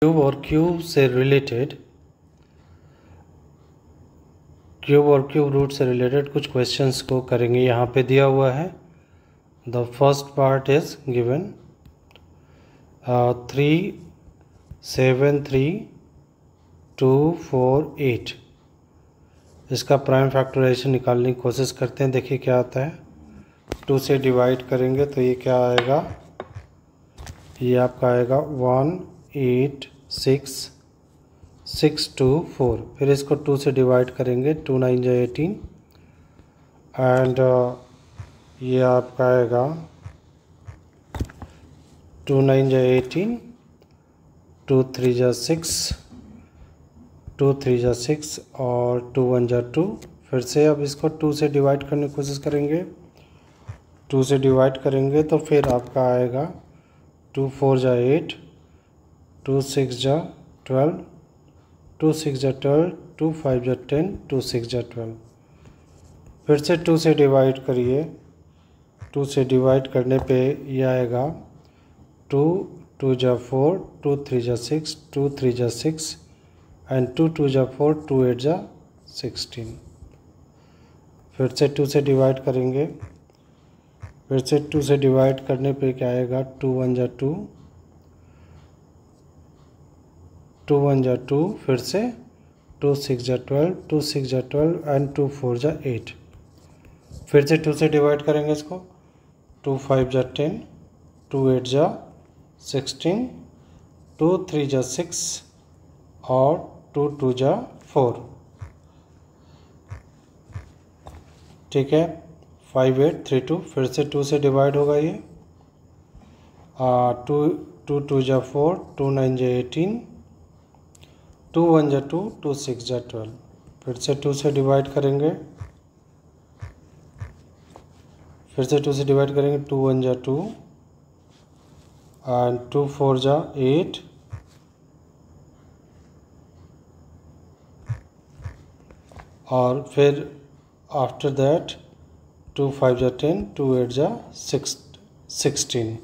Cube और cube से related cube और क्यूब रूट से रिलेटेड कुछ क्वेश्चंस को करेंगे। यहाँ पे दिया हुआ है the first part is given 3 7 3 2 4 8। इसका प्राइम फैक्टराइजेशन निकालने की कोशिश करते हैं। देखिए क्या आता है। 2 से डिवाइड करेंगे तो ये क्या आएगा, ये आपका आएगा 1 8 6 6 2 4। फिर इसको 2 से डिवाइड करेंगे, 2 9 जा 18 एंड ये आपका आएगा 2 9 जा 18, 2 3 जा 6, 2 3 जा 6 और 2 1 जा 2। फिर से अब इसको 2 से डिवाइड करने की कोशिश करेंगे। 2 से डिवाइड करेंगे तो फिर आपका आएगा 2 4 जा 8, 2 6 जा 12, 2 6 जा 12, 2 5 जा 10, 2 6 जा 12। फिर से 2 से डिवाइड करिए। 2 से डिवाइड करने पे ये आएगा 2 2 जा 4, 2 3 जा 6, 2 3 जा 6 एंड 2 2 जा 4, 2 8 जा 16। फिर से 2 से डिवाइड करेंगे। फिर से 2 से डिवाइड करने पे क्या आएगा, 2 1 जा 2, 2 1 जा 2, फिर से 2 6 जा 12, 2 6 जा 12 एंड 2 4 जा 8। फिर से 2 से डिवाइड करेंगे इसको। 2 5 जा 10, 2 8 जा 16, 2 3 जा 6 और 2 2 जा 4। ठीक है, 5 8 3 2। फिर से 2 से डिवाइड होगा ये। 2 2 जा 4, 2 9 जा 18, 2 1 जा 2, 2 6 जा 12। फिर से 2 से डिवाइड करेंगे। फिर से 2 से डिवाइड करेंगे। 2 1 जा 2 एंड 2 4 जा 8 और फिर आफ्टर दैट 2 5 जा 10, 2 8 जा 16।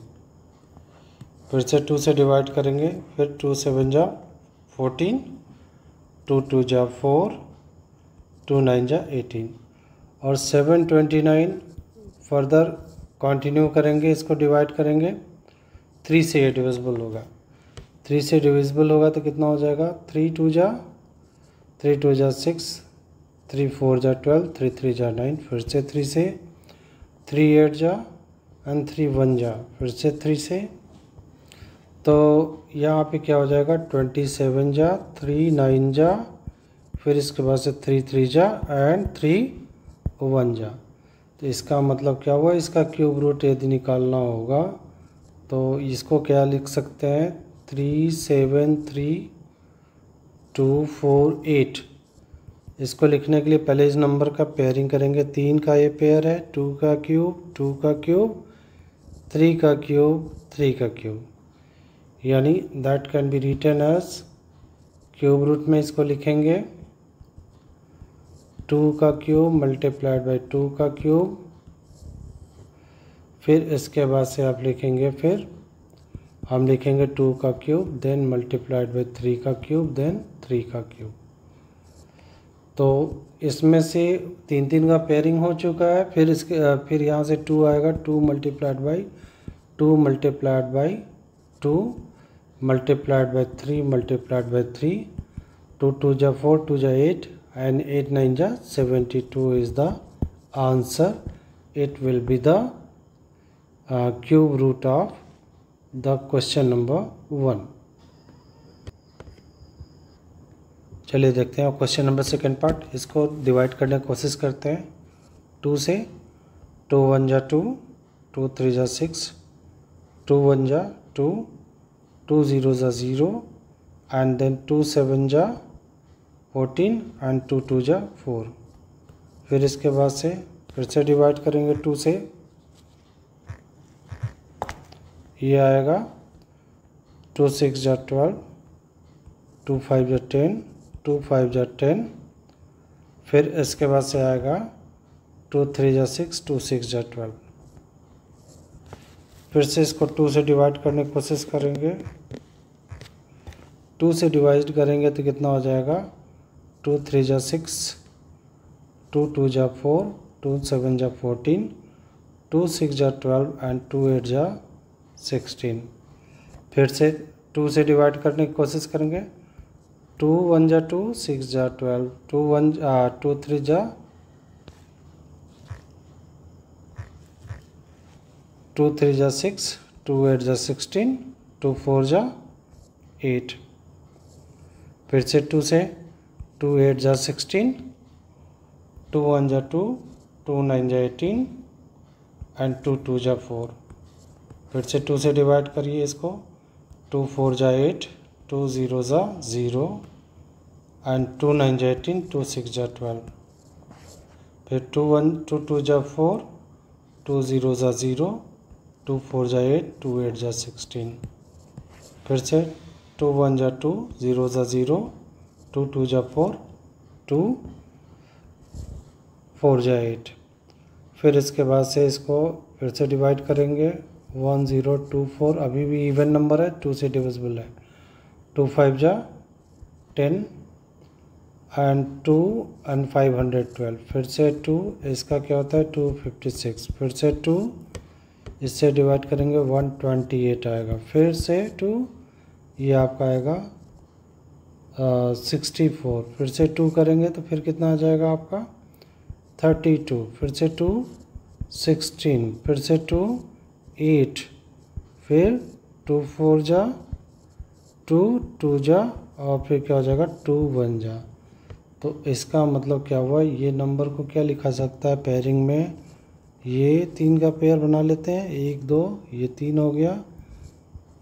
फिर से 2 से डिवाइड करेंगे। फिर 2 7 जा 14, 2 2 जा 4, 2 9 जा 18 और 7 29। फर्दर कंटिन्यू करेंगे, इसको डिवाइड करेंगे। 3 से ये डिविजिबल होगा। 3 से डिविजिबल होगा तो कितना हो जाएगा, 3 2 जा 6, 3 4 जा 12, 3 3 जा 9। फिर से 3 से 3 8 जा एंड 3 1 जा, फिर से 3 से। तो यहाँ पे क्या हो जाएगा, 27 जा 3 9 जा, फिर इसके बाद से 3 3 जा एंड 3 1 जा। तो इसका मतलब क्या हुआ, इसका क्यूब रूट यदि निकालना होगा तो इसको क्या लिख सकते हैं, 3 7 3 2 4 8। इसको लिखने के लिए पहले इस नंबर का पेयरिंग करेंगे। 3 का ये पेयर है, 2 का क्यूब 2 का क्यूब, 3 का क्यूब 3 का क्यूब, यानी that can be written as cube root में इसको लिखेंगे 2 का क्यूब मल्टीप्लाइड बाई 2 का क्यूब। फिर इसके बाद से आप लिखेंगे, फिर हम लिखेंगे 2 का क्यूब देन मल्टीप्लाइड बाई 3 का क्यूब देन 3 का क्यूब। तो इसमें से 3 3 का पेयरिंग हो चुका है। फिर यहाँ से 2 आएगा, 2 multiplied by 2 multiplied by 2 multiplied by 3 multiplied by 3, 2 2 जा 4, 2 जा 8 and 8 9 ja 72 is the answer. It will be the cube root of the question number 1. चलिए देखते हैं क्वेश्चन नंबर सेकेंड पार्ट। इसको डिवाइड करने की कोशिश करते हैं। 2 से 2 1 जा 2, 2 3 जा 6, 2 1 जा 2, 2 0 जा 0 and then 2 7 जा 14 एंड 2 2 जा 4। फिर इसके बाद से फिर से डिवाइड करेंगे 2 से। ये आएगा 2 6 जा 12, 2 5 जा 10, 2 5 जा 10। फिर इसके बाद से आएगा 2 3 जा 6, 2 6 जा 12। फिर से इसको 2 से डिवाइड करने की कोशिश करेंगे। 2 से डिवाइड करेंगे तो कितना हो जाएगा, 2 3 जा 6, 2 2 जा 4, 2 7 जा 14, 2 6 जा 12 एंड 2 8 जा 16। फिर से 2 से डिवाइड करने की कोशिश करेंगे। 2 1 जा 2, 6 जा 12, 2 3 जा 2 3 जा 6, 2 8 जा 16, 2 4 जा 8। फिर से 2 से 2 8 जा 16, 2 1 जा 2, 2 9 जा 18 एंड 2 2 जा 4। फिर से 2 से डिवाइड करिए इसको। 2 4 जा 8, 2 0 जा 0 एंड 2 9 जा 18, 2 6 जा 12। फिर 2 2 जा 4, 2 0 जा 0, 2 4 जा 8, 2 8 जा 16। फिर से 2 1 जा 2, 0 जा 0, 2 2 जा 4, 2 4 जा 8। फिर इसके बाद से इसको फिर से डिवाइड करेंगे। 1 0 2 4 अभी भी इवन नंबर है, 2 से डिविजिबल है। 2 5 जा 10 एंड 2 एंड 512। फिर से 2, इसका क्या होता है 256। फिर से 2 इससे डिवाइड करेंगे 128 आएगा। फिर से 2 ये आपका आएगा 64। फिर से 2 करेंगे तो फिर कितना आ जाएगा आपका 32। फिर से 2 16। फिर से 2 8। फिर 2 4 जा 2 2 जा और फिर क्या हो जाएगा 2 1 जा। तो इसका मतलब क्या हुआ, ये नंबर को क्या लिखा सकता है पेयरिंग में, ये 3 का पेयर बना लेते हैं। 1 2 ये 3 हो गया,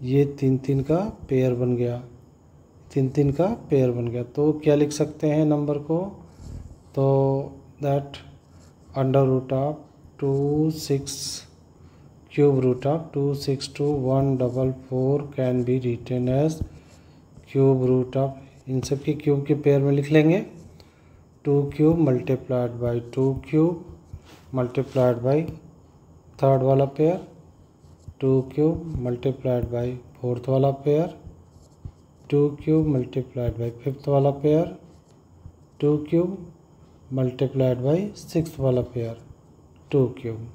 ये 3 3 का पेयर बन गया, 3 3 का पेयर बन गया। तो क्या लिख सकते हैं नंबर को, तो that under root of 2 6 cube root of 2 6 2 1 4 4 can be written as cube root of, इन सब की क्यूब के पेयर में लिख लेंगे। 2 cube multiplied by 2 cube multiplied by third वाला pair, 2 cube multiplied by fourth वाला pair, 2 cube multiplied by fifth वाला pair, 2 cube multiplied by sixth वाला पेयर, 2 क्यूब।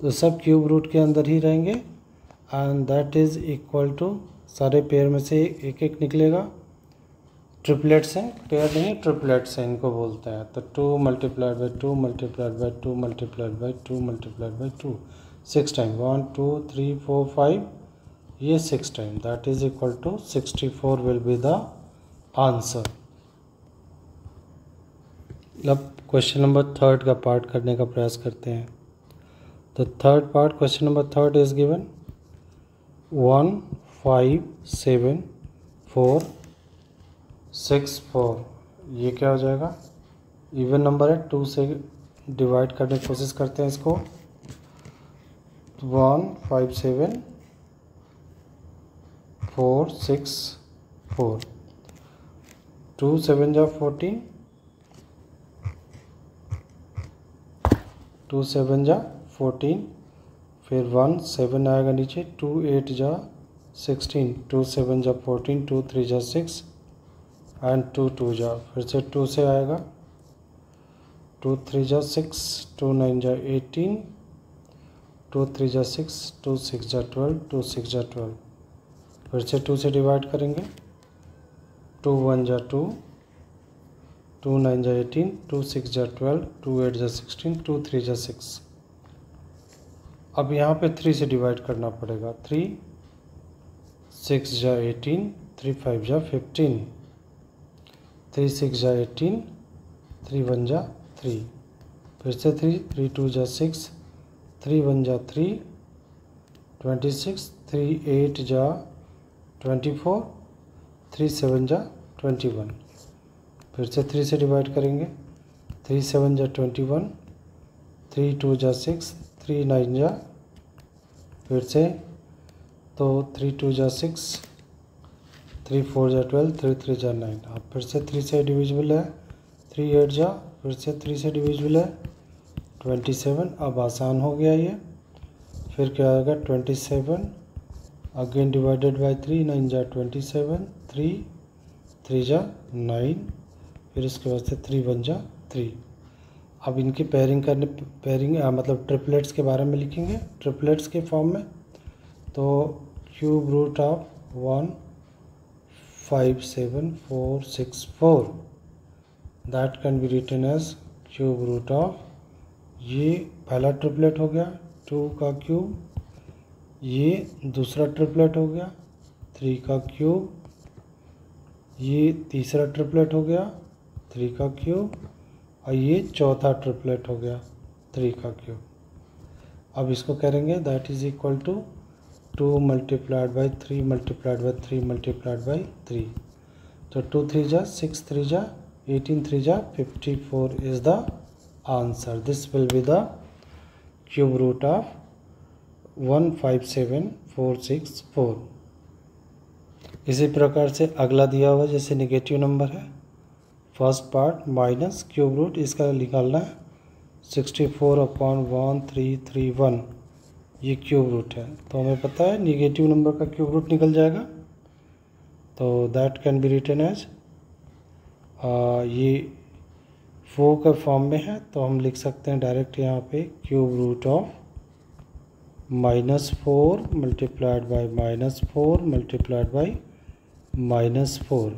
तो सब क्यूब रूट के अंदर ही रहेंगे and that is equal to, सारे पेयर में से एक एक निकलेगा। ट्रिपलेट्स हैं, पेयर नहीं ट्रिपलेट्स हैं इनको बोलते हैं। तो 2 multiplied by 2 multiplied by 2 multiplied by 2 multiplied by 2 6 time, 1 2 3 4 5, ये 6 time, that is equal to 64 will be the answer. अब क्वेश्चन नंबर 3 का पार्ट करने का प्रयास करते हैं। तो third part, question number 3 is given 1 5 7 4 6 4। ये क्या हो जाएगा, इवन नंबर है, 2 से डिवाइड करने की कोशिश करते हैं इसको। 1 5 7 4 6 4, 2 7 जा 14, 2 7 जा 14, फिर 1 7 आएगा नीचे, 2 8 जा 16, 2 7 जा 14, 2 3 जा 6 एंड 2 2 जा, फिर से 2 से आएगा, 2 3 जा 6, 2 9 जा 18, 2 3 जा 6, 2 6 जा 12, 2 6 जा 12। फिर से 2 से डिवाइड करेंगे। 2 1 जा 2, 2 9 जा 18, 2 6 जा 12, 2 8 जा 16, 2 3 जा 6। अब यहाँ पे 3 से डिवाइड करना पड़ेगा। 3 6 जा 18, 3 5 जा 15, 3 6 जा 18, 3 1 जा 3, फिर से 3 3 2 जा 6, 3 1 जा 3 26, 3 8 जा 24, 3 7 जा 21। फिर से 3 से डिवाइड करेंगे। 3 7 जा 21, 3 2 जा 6, 3 9 जा, फिर से तो 3 2 जा 6, 3 4 जा 12, 3 3 जा 9। अब फिर से 3 से डिविजिबल है, 3 8 जा, फिर से 3 से डिविजिबल है 27। अब आसान हो गया ये। फिर क्या आएगा 27, अगेन डिवाइडेड बाय 3, 9 जा 27, 3 3 जा 9, फिर उसके बाद से 3 1 जा 3। अब इनकी पेयरिंग मतलब ट्रिपलेट्स के बारे में लिखेंगे, ट्रिपलेट्स के फॉर्म में। तो cube root of 1 5 7 4 6 4 that can be written as cube root of, ये पहला ट्रिपलेट हो गया 2 का क्यूब, ये दूसरा ट्रिपलेट हो गया 3 का क्यूब, ये तीसरा ट्रिपलेट हो गया 3 का क्यूब, और ये चौथा ट्रिपलेट हो गया 3 का क्यूब। अब इसको करेंगे that is equal to 2 multiplied by 3 multiplied by 3 multiplied by 3। तो 2 3 जा 6 3 जा 18 3 जा 54 is the answer. This will be the cube root of 157464। इसी प्रकार से अगला दिया हुआ जैसे नेगेटिव नंबर है, first part minus cube root, इसका निकालना है 64/1331, ये क्यूब रूट है। तो हमें पता है नेगेटिव नंबर का क्यूब रूट निकल जाएगा, तो that can be written as, ये 4 का फॉर्म में है तो हम लिख सकते हैं डायरेक्ट यहाँ पे cube root of -4 multiplied by -4 multiplied by -4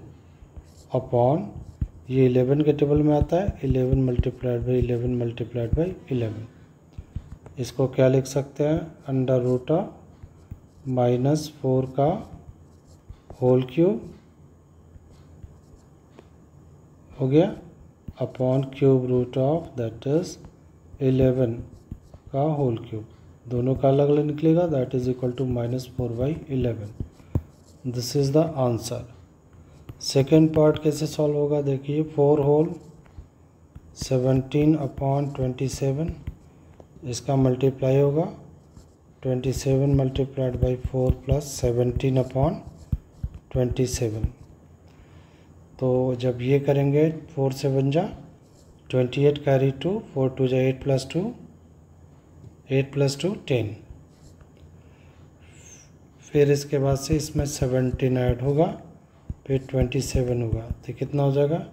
upon, ये 11 के टेबल में आता है 11 मल्टीप्लाइड बाई 11 मल्टीप्लाइड बाई 11। इसको क्या लिख सकते हैं, अंडर रूट ऑफ -4 का होल क्यूब हो गया upon cube root of that is 11 का होल क्यूब, दोनों का अलग अलग निकलेगा, that is equal to -4/11। This is the answer. Second part कैसे सॉल्व होगा देखिए, 4 होल 17/27, इसका मल्टीप्लाई होगा 27 मल्टीप्लाइड बाई 4 प्लस 17/27। तो जब ये करेंगे 4 से 1 जा 28 कैरी 2, 4 2 जा 8 प्लस 2 10। फिर इसके बाद से इसमें 17 ऐड होगा, फिर 27 होगा, तो कितना हो जाएगा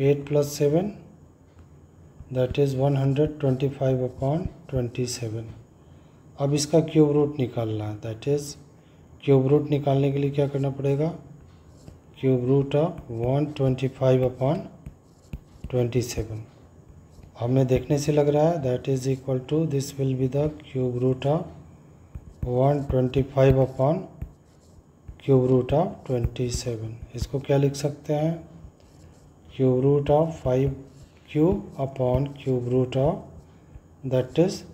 8 + 7 दैट इज़ 125/27। अब इसका क्यूब रूट निकालना है, दैट इज़ क्यूब रूट निकालने के लिए क्या करना पड़ेगा, क्यूब रूट ऑफ 125/27 हमें देखने से लग रहा है that is equal to, this will be the cube root of 125/27। इसको क्या लिख सकते हैं, cube root of 5 cube upon cube root of that is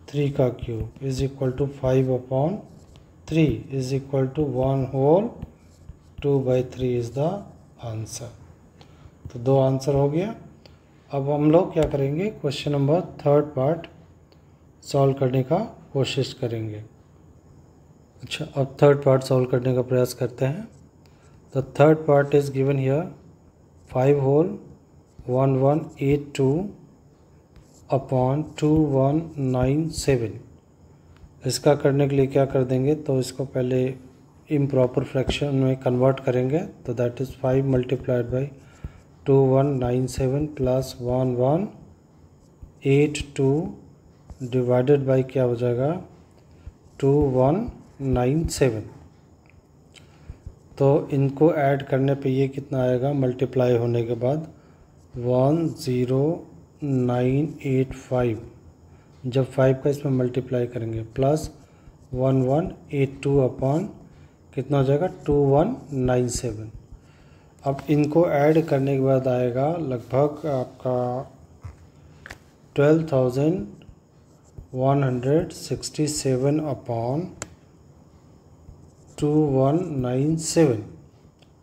3 का cube is equal to 5/3 is equal to 1 whole 2/3 is the answer. तो 2 answer हो गया। अब हम लोग क्या करेंगे, क्वेश्चन नंबर 3 पार्ट सॉल्व करने का कोशिश करेंगे। अच्छा, अब 3 पार्ट सॉल्व करने का प्रयास करते हैं। तो 3 part is given here 5 whole 1182 upon 2197। इसका करने के लिए क्या कर देंगे, तो इसको पहले इम्प्रॉपर फ्रैक्शन में कन्वर्ट करेंगे, तो that is 5 multiplied by 2197 plus 1182 divided by क्या हो जाएगा 2197। तो इनको ऐड करने पे ये कितना आएगा, मल्टीप्लाई होने के बाद 10985, जब 5 का इसमें मल्टीप्लाई करेंगे प्लस 1182 अपॉन कितना हो जाएगा 2197। अब इनको ऐड करने के बाद आएगा लगभग आपका 12,167 अपॉन 2197।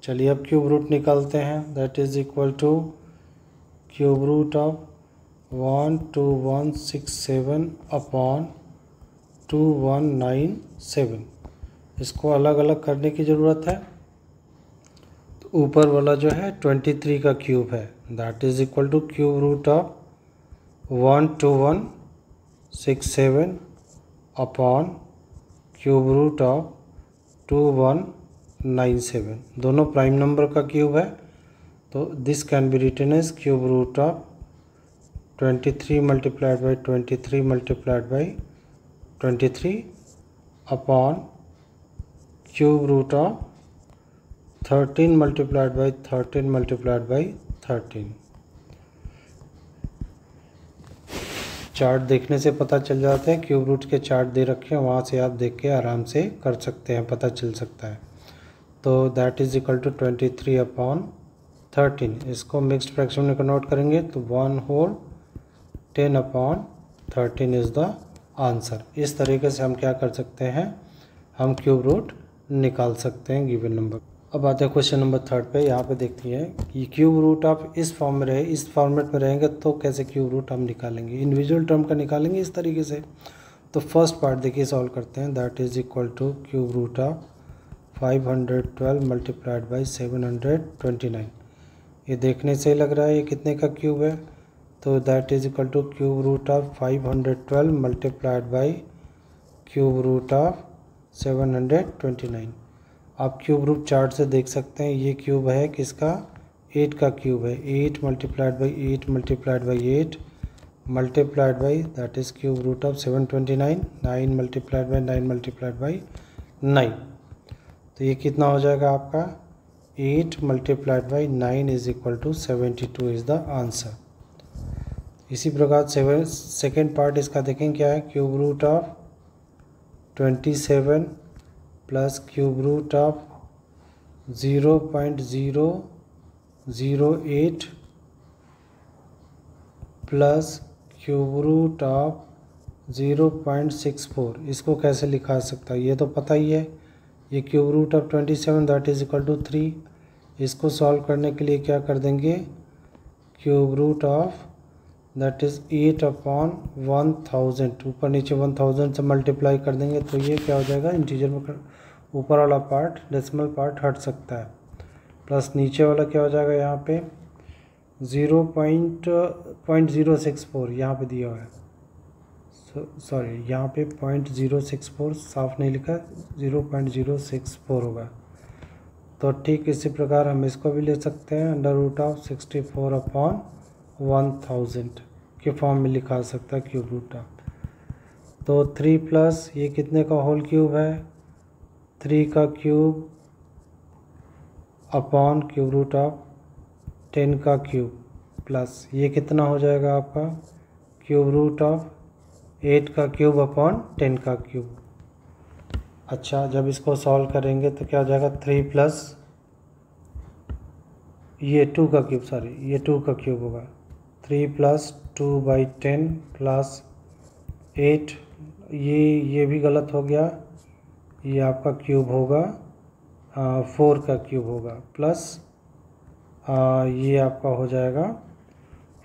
चलिए अब क्यूब रूट निकालते हैं, that is equal to cube root of 12167 upon 2197। इसको अलग अलग करने की ज़रूरत है। तो ऊपर वाला जो है 23 का क्यूब है, that is equal to cube root of 12167 upon cube root of 2197, दोनों प्राइम नंबर का क्यूब है, तो this can be written as cube root of 23 multiplied by 23 multiplied by 23 upon cube root of 13 multiplied by 13 multiplied by 13। Chart देखने से पता चल जाता है, क्यूब रूट के चार्ट दे रखे हैं, वहाँ से आप देख के आराम से कर सकते हैं, पता चल सकता है। तो that is equal to 23 upon 13। इसको मिक्स्ड फ्रैक्शन में कन्वर्ट करेंगे तो 1 whole 10 upon 13 is the answer. इस तरीके से हम क्या कर सकते हैं, हम क्यूब रूट निकाल सकते हैं गिवन नंबर। अब आते हैं क्वेश्चन नंबर 3 पे। यहाँ पे देखती हैं कि क्यूब रूट आप इस फॉर्म में रहे, इस फॉर्मेट में रहेंगे तो कैसे क्यूब रूट हम निकालेंगे, इंडिविजुअल टर्म का निकालेंगे इस तरीके से। तो फर्स्ट पार्ट देखिए सॉल्व करते हैं। That is equal to cube root of 512 multiplied by 729। ये देखने से लग रहा है ये कितने का क्यूब है, तो that is equal to cube root of 512 multiplied by cube root of 729। आप क्यूब रूट चार्ट से देख सकते हैं, ये क्यूब है किसका, 8 का क्यूब है। 8 multiplied by 8 multiplied by 8 multiplied by that is cube root of 729। 9 multiplied by 9 multiplied by 9, तो ये कितना हो जाएगा आपका 8 multiplied by 9 is equal to 72 is the answer. इसी प्रकार सेकेंड पार्ट इसका देखें क्या है, cube root of 27 plus cube root of 0.008 plus cube root of 0.64। इसको कैसे लिखा सकता है, ये तो पता ही है। ये cube root of 27 that is equal to 3। इसको सॉल्व करने के लिए क्या कर देंगे, cube root of that is 8 upon 1000, ऊपर नीचे 1000 से मल्टीप्लाई कर देंगे तो ये क्या हो जाएगा, इंटीजर में ऊपर वाला पार्ट डेसिमल पार्ट हट सकता है, प्लस नीचे वाला क्या हो जाएगा यहाँ पे 0.064 यहाँ पे दिया हुआ है, सॉरी यहाँ पे 0.064 साफ नहीं लिखा, 0.064 होगा। तो ठीक इसी प्रकार हम इसको भी ले सकते हैं, अंडर रूट ऑफ 64 अपॉन 1000 के फॉर्म में लिखा सकता है क्यूब रूट ऑफ। तो 3 प्लस ये कितने का होल क्यूब है, 3 का cube upon cube root of 10 का क्यूब प्लस ये कितना हो जाएगा आपका क्यूब रूट ऑफ 8 का क्यूब अपॉन 10 का क्यूब। अच्छा, जब इसको सॉल्व करेंगे तो क्या हो जाएगा 3 प्लस ये 2 का क्यूब, सॉरी ये 2 का क्यूब होगा, 3 प्लस 2/10 प्लस 8, ये भी गलत हो गया, ये आपका क्यूब होगा 4 का क्यूब होगा, प्लस ये आपका हो जाएगा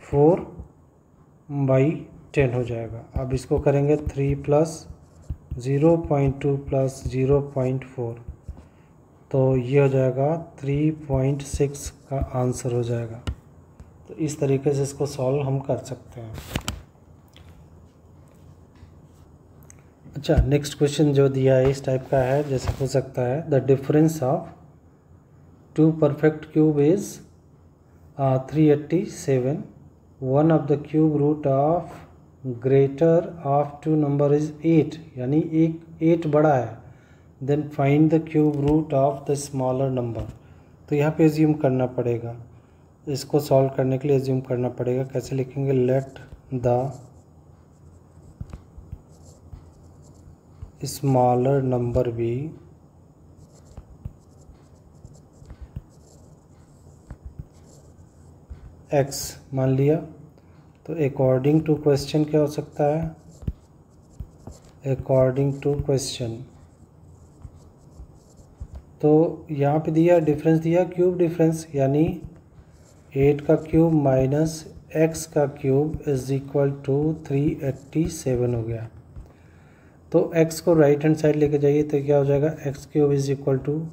4/10 हो जाएगा। अब इसको करेंगे 3 प्लस 0.2 प्लस 0.4, तो ये हो जाएगा 3.6 का आंसर हो जाएगा। तो इस तरीके से इसको सॉल्व हम कर सकते हैं। अच्छा, नेक्स्ट क्वेश्चन जो दिया है इस टाइप का है, जैसे हो सकता है the difference of 2 perfect cube is 387, one of the cube root of greater of 2 number is 8, यानी एक 8 बड़ा है, then find the cube root of the smaller number. तो यहाँ पे एज्यूम करना पड़ेगा, इसको सॉल्व करने के लिए एज्यूम करना पड़ेगा। कैसे लिखेंगे, let the smaller number be x मान लिया। तो अकॉर्डिंग टू क्वेश्चन क्या हो सकता है, अकॉर्डिंग टू क्वेश्चन, तो यहाँ पे दिया डिफरेंस, दिया क्यूब डिफरेंस, यानी 8 का क्यूब माइनस x का क्यूब इज इक्वल टू 387 हो गया। तो x को राइट हैंड साइड लेके जाइए तो क्या हो जाएगा, x cube is equal to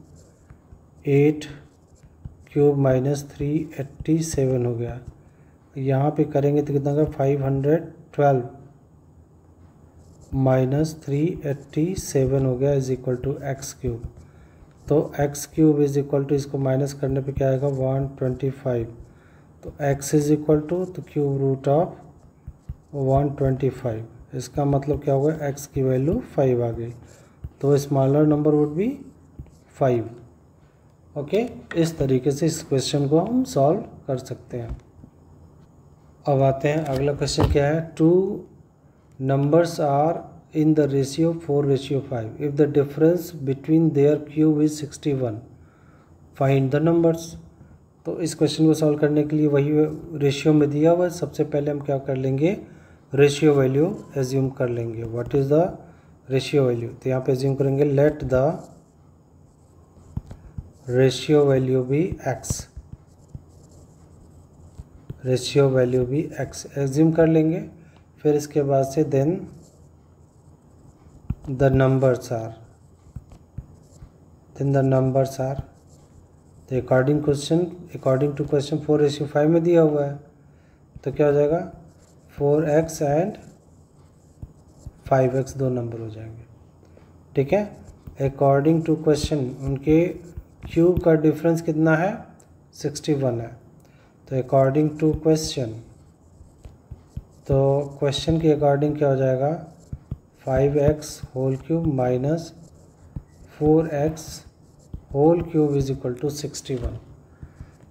8 cube minus 387 हो गया। यहाँ पे करेंगे तो कितना का 512 -387 हो गया is equal to X cube. तो X cube is equal to, इसको माइनस करने पे क्या आएगा 125। तो x इज इक्वल टू, तो क्यूब रूट ऑफ 125, इसका मतलब क्या होगा x की वैल्यू 5 आ गई। तो smaller number would be 5। Okay, इस तरीके से इस क्वेश्चन को हम सॉल्व कर सकते हैं। अब आते हैं अगला क्वेश्चन क्या है। 2 numbers are in the ratio 4:5. If the difference between their cube is 61, find the numbers. तो इस क्वेश्चन को सॉल्व करने के लिए वही रेशियो में दिया हुआ है। सबसे पहले हम क्या कर लेंगे, रेशियो वैल्यू एज्यूम कर लेंगे। What is the ratio value, तो यहाँ पे एज्यूम करेंगे let the ratio value be x, ratio value भी एक्स एज्यूम कर लेंगे। फिर इसके बाद से देन द नंबर्स आर, तो अकॉर्डिंग टू क्वेश्चन 4:5 में दिया हुआ है, तो क्या हो जाएगा 4x एंड 5x दो नंबर हो जाएंगे। ठीक है, अकॉर्डिंग टू क्वेश्चन उनके क्यूब का डिफरेंस कितना है 61 है। तो अकॉर्डिंग टू क्वेश्चन, तो क्वेश्चन के अकॉर्डिंग क्या हो जाएगा 5x whole cube minus 4x whole cube is equal to 61।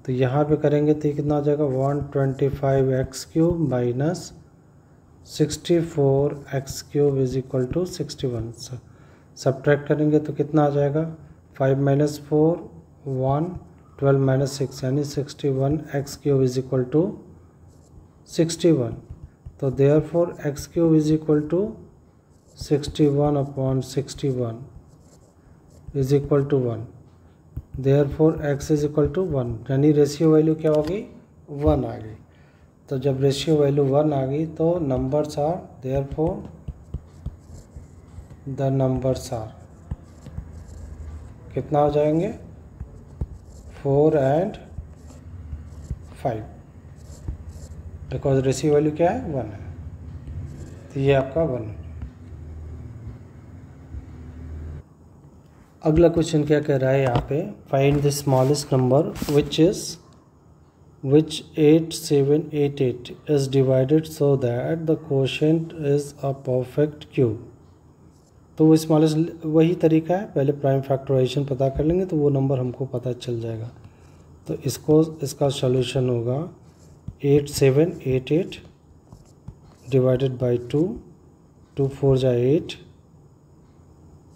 तो यहाँ पे करेंगे तो कितना हो जाएगा 125x cube minus 64x cube is equal to 61। Subtract करेंगे तो कितना आ जाएगा 5 माइनस 4 1 12 माइनस 6 यानी 61x cube is equal to 61। तो therefore x cube is equal to 61/61 is equal to 1। Therefore x is equal to 1, यानी रेशियो वैल्यू क्या होगी 1 आ गई। तो जब रेशियो वैल्यू 1 आ गई तो numbers are, therefore the numbers are कितना हो जाएंगे 4 एंड 5, बिकॉज रेशियो वैल्यू क्या है 1 है। तो ये आपका 1। अगला क्वेश्चन क्या कह रहा है यहाँ पे, find the smallest number which 8788 is divided so that the quotient is a perfect cube. तो वो स्मॉलेस्ट वही तरीका है, पहले प्राइम फैक्टराइजेशन पता कर लेंगे तो वो नंबर हमको पता चल जाएगा। तो इसका सॉल्यूशन होगा 8788 डिवाइडेड बाई 2, 2 4 जा 8,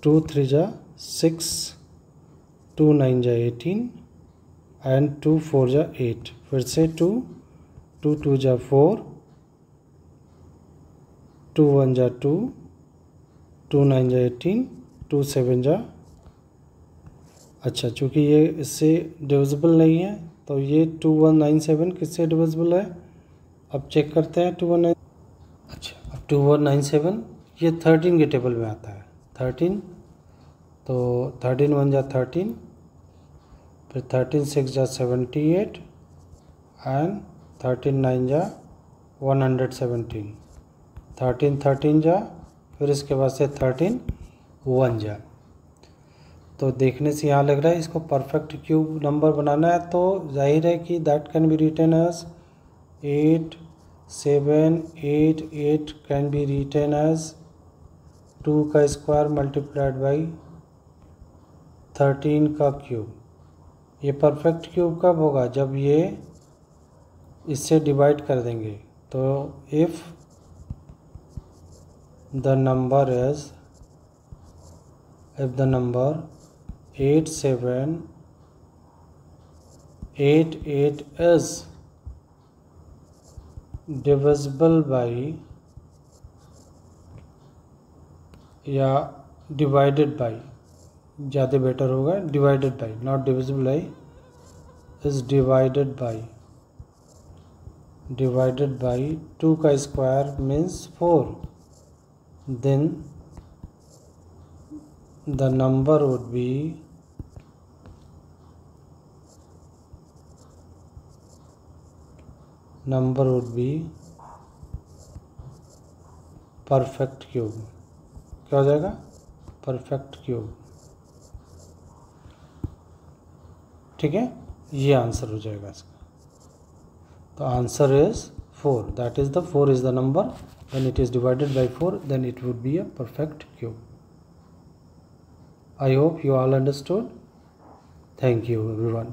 2 3 जा 6, 2 9 जा 18 एंड 2 4 जा 8। फिर से 2 2 2 जा 4, 2 1 जा 2, 2 9 जा 18, 2 7 जा, अच्छा चूँकि ये इससे डिविजिबल नहीं है तो ये 2197 किससे डिविजिबल है, अब चेक करते हैं 2197। अच्छा, अब 2197 ये 13 के टेबल में आता है 13, तो 13 1 जा 13, फिर 13 6 जा 78 एंड 13 9 जा 117, 13 13 जा, फिर इसके बाद से 13 1 जा। तो देखने से यहाँ लग रहा है इसको परफेक्ट क्यूब नंबर बनाना है, तो जाहिर है कि that can be written as 8788 can be written as 2 का स्क्वायर मल्टीप्लाइड बाई 13 का क्यूब। ये परफेक्ट क्यूब कब होगा, जब ये इससे डिवाइड कर देंगे। तो if the number 8788 is divisible by या डिवाइडेड बाई, ज़्यादा बेटर होगा divided by, not divisible by, is divided by 2 का square means 4, then the number would be perfect cube। क्या हो जाएगा, परफेक्ट क्यूब। ठीक है, ये आंसर हो जाएगा इसका। तो answer is 4, that is the 4 is the number, when it is divided by 4 then it would be a perfect cube. I hope you all understood. Thank you everyone.